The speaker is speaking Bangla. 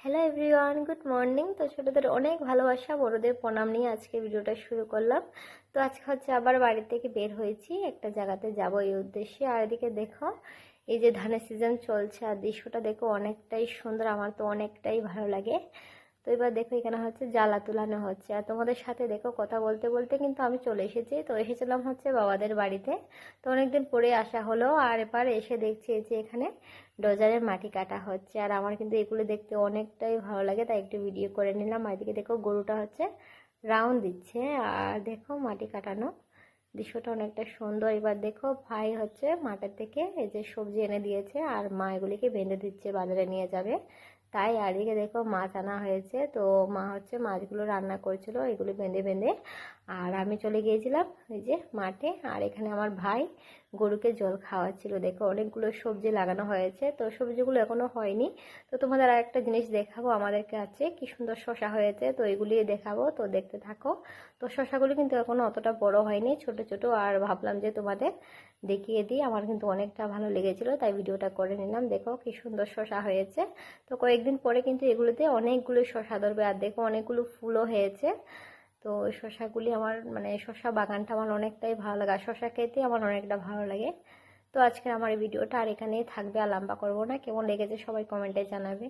Hello everyone, good morning. তো ছোটদের অনেক ভালোবাসা, বড়দের প্রণাম নিয়ে আজকে ভিডিওটা শুরু করলাম। তো আজকে হচ্ছে আবার বাড়ি থেকে বের হয়েছি, একটা জায়গাতে যাব এই উদ্দেশ্যে। আর এদিকে দেখো, এই যে ধানের সিজন চলছে আর দৃশ্যটা দেখো অনেকটাই সুন্দর, আমার তো অনেকটাই ভালো লাগে। তো এবার দেখো এখানে হচ্ছে জ্বালা তুলানো হচ্ছে, আর তোমাদের সাথে দেখো কথা বলতে বলতে কিন্তু আমি চলে এসেছি। তো এসেছিলাম হচ্ছে বাবাদের বাড়িতে, তো অনেকদিন পরে আসা হলো। আর এবার এসে দেখছি এই যে এখানে ডোজারের মাটি কাটা হচ্ছে, আর আমার কিন্তু এগুলো দেখতে অনেকটাই ভালো লাগে, তাই একটু ভিডিও করে নিলাম। আর এদিকে দেখো গরুটা হচ্ছে রাউন্ড দিচ্ছে, আর দেখো মাটি কাটানো দৃশ্যটা অনেকটা সুন্দর। এবার দেখো ভাই হচ্ছে মাঠের থেকে এই যে সবজি এনে দিয়েছে, আর মা এগুলিকে বেঁধে দিচ্ছে, বাজারে নিয়ে যাবে তাই। আর এদিকে দেখো মাছ আনা হয়েছে, তো মা হচ্ছে মাছগুলো রান্না করছিল এগুলো বেঁধে বেঁধে। আর আমি চলে গিয়েছিলাম এই যে মাঠে, আর এখানে আমার ভাই গরুকে জল খাওয়াচ্ছিল। দেখো অনেকগুলো সবজি লাগানো হয়েছে, তো সবজিগুলো এখনো হয়নি। তো তোমাদের আর একটা জিনিস দেখাবো, আমাদের কাছে কি সুন্দর শশা হয়েছে, তো এগুলি দেখাবো, তো দেখতে থাকো। তো শশাগুলো কিন্তু এখনো অতটা বড় হয়নি, ছোট ছোট। আর ভাবলাম যে তোমাদের দেখিয়ে দিই, আমার কিন্তু অনেকটা ভালো লেগেছিল তাই ভিডিওটা করে নিলাম। দেখো কি সুন্দর শশা হয়েছে। তো কয়েকদিন পরে কিন্তু এগুলোতে অনেকগুলো শশা ধরবে, আর দেখো অনেকগুলো ফুলও হয়েছে। তো ওই শশাগুলি আমার মানে শশা বাগানটা আমার অনেকটাই ভালো লাগে, আর শশা খেতে আমার অনেকটা ভালো লাগে। তো আজকে আমার এই ভিডিওটা আর এখানেই থাকবে, আর লম্বা করবো না। কেমন লেগেছে সবাই কমেন্টে জানাবে।